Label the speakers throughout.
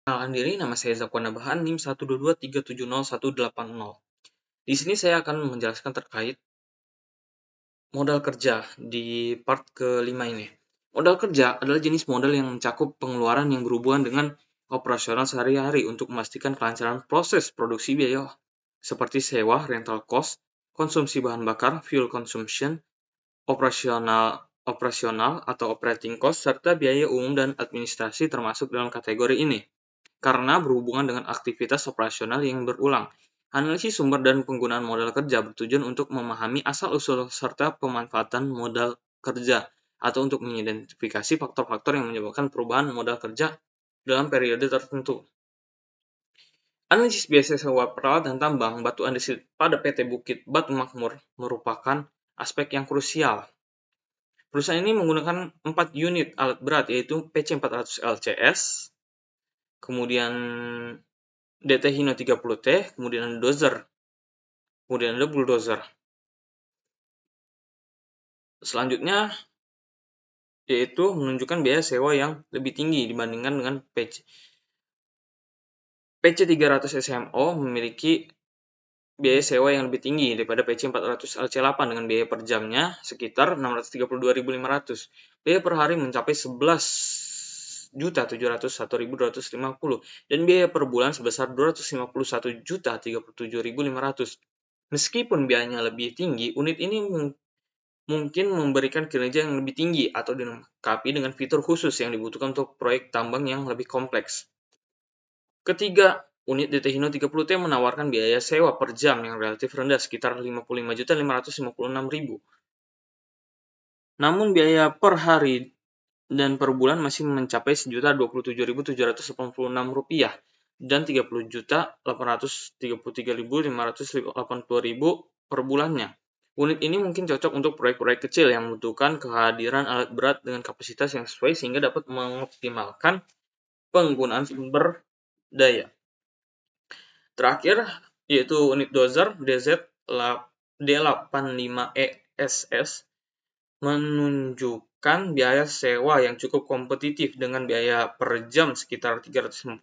Speaker 1: Perkenalkan diri, nama saya Zakwan Nabahan, NIM 122370180. Di sini saya akan menjelaskan terkait modal kerja di part kelima ini. Modal kerja adalah jenis modal yang mencakup pengeluaran yang berhubungan dengan operasional sehari-hari untuk memastikan kelancaran proses produksi biaya seperti sewa, rental cost, konsumsi bahan bakar, fuel consumption, operasional atau operating cost, serta biaya umum dan administrasi termasuk dalam kategori ini karena berhubungan dengan aktivitas operasional yang berulang. Analisis sumber dan penggunaan modal kerja bertujuan untuk memahami asal-usul serta pemanfaatan modal kerja atau untuk mengidentifikasi faktor-faktor yang menyebabkan perubahan modal kerja dalam periode tertentu. Analisis biaya sewa peralatan tambang batu andesit pada PT Bukit Batu Makmur merupakan aspek yang krusial. Perusahaan ini menggunakan 4 unit alat berat, yaitu PC400 LCS, kemudian DT Hino 30T, kemudian ada dozer, kemudian ada bulldozer. Selanjutnya, yaitu menunjukkan biaya sewa yang lebih tinggi dibandingkan dengan PC300 SMO memiliki biaya sewa yang lebih tinggi daripada PC400 LC8 dengan biaya per jamnya sekitar 632.500. Biaya per hari mencapai 11.701.250 dan biaya per bulan sebesar 251.037.500. Meskipun biayanya lebih tinggi, unit ini mungkin memberikan kinerja yang lebih tinggi atau dilengkapi dengan fitur khusus yang dibutuhkan untuk proyek tambang yang lebih kompleks. Ketiga, unit DT Hino 30T menawarkan biaya sewa per jam yang relatif rendah sekitar 55.556.000. Namun biaya per hari dan per bulan masih mencapai Rp1.027.786 dan Rp30.833.580 per bulannya. Unit ini mungkin cocok untuk proyek-proyek kecil yang membutuhkan kehadiran alat berat dengan kapasitas yang sesuai sehingga dapat mengoptimalkan penggunaan sumber daya. Terakhir, yaitu unit dozer DZ D85ESS menunjukkan biaya sewa yang cukup kompetitif dengan biaya per jam sekitar 358.400.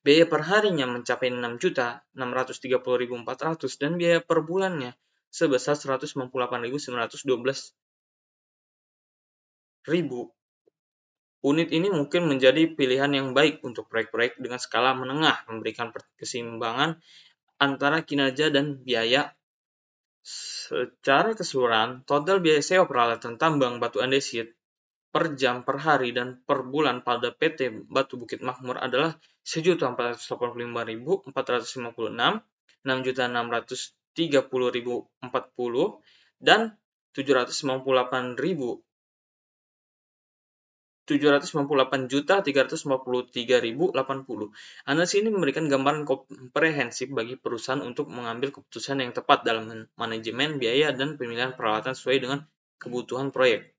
Speaker 1: Biaya per harinya mencapai 6.630.400 dan biaya per bulannya sebesar 198.912.000. Unit ini mungkin menjadi pilihan yang baik untuk proyek-proyek dengan skala menengah, memberikan keseimbangan antara kinerja dan biaya. Secara keseluruhan, total biaya sewa peralatan tambang batu andesit per jam, per hari, dan per bulan pada PT Batu Bukit Makmur adalah Rp1.485.456, Rp6.630.040, dan Rp798.353.080. Analisis ini memberikan gambaran komprehensif bagi perusahaan untuk mengambil keputusan yang tepat dalam manajemen biaya dan pemilihan peralatan sesuai dengan kebutuhan proyek.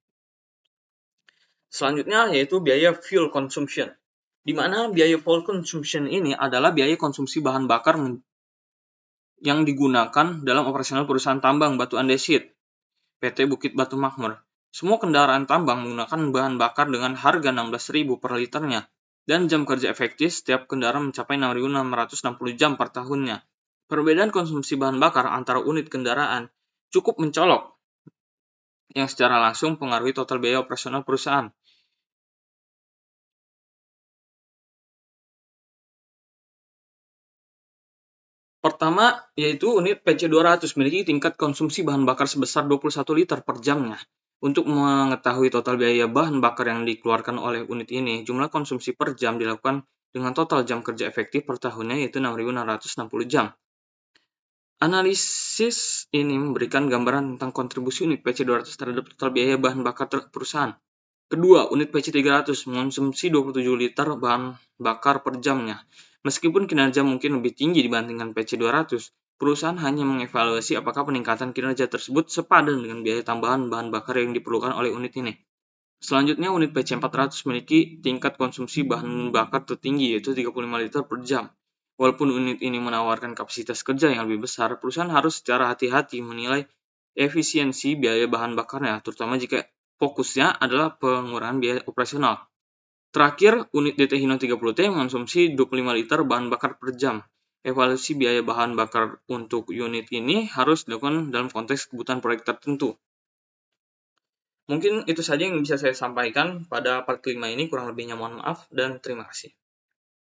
Speaker 1: Selanjutnya yaitu biaya fuel consumption, di mana biaya fuel consumption ini adalah biaya konsumsi bahan bakar yang digunakan dalam operasional perusahaan tambang batu andesit PT Bukit Batu Makmur. Semua kendaraan tambang menggunakan bahan bakar dengan harga Rp16.000 per liternya, dan jam kerja efektif setiap kendaraan mencapai 6.660 jam per tahunnya. Perbedaan konsumsi bahan bakar antara unit kendaraan cukup mencolok, yang secara langsung mempengaruhi total biaya operasional perusahaan. Pertama, yaitu unit PC200 memiliki tingkat konsumsi bahan bakar sebesar 21 liter per jamnya. Untuk mengetahui total biaya bahan bakar yang dikeluarkan oleh unit ini, jumlah konsumsi per jam dilakukan dengan total jam kerja efektif per tahunnya, yaitu 6.660 jam. Analisis ini memberikan gambaran tentang kontribusi unit PC200 terhadap total biaya bahan bakar perusahaan. Kedua, unit PC300 mengonsumsi 27 liter bahan bakar per jamnya. Meskipun kinerja mungkin lebih tinggi dibandingkan PC200, perusahaan hanya mengevaluasi apakah peningkatan kinerja tersebut sepadan dengan biaya tambahan bahan bakar yang diperlukan oleh unit ini. Selanjutnya, unit PC400 memiliki tingkat konsumsi bahan bakar tertinggi, yaitu 35 liter per jam. Walaupun unit ini menawarkan kapasitas kerja yang lebih besar, perusahaan harus secara hati-hati menilai efisiensi biaya bahan bakarnya, terutama jika fokusnya adalah pengurangan biaya operasional. Terakhir, unit DT Hino 30T mengonsumsi 25 liter bahan bakar per jam. Evaluasi biaya bahan bakar untuk unit ini harus dilakukan dalam konteks kebutuhan proyek tertentu. Mungkin itu saja yang bisa saya sampaikan pada part kelima ini, kurang lebihnya mohon maaf dan terima kasih.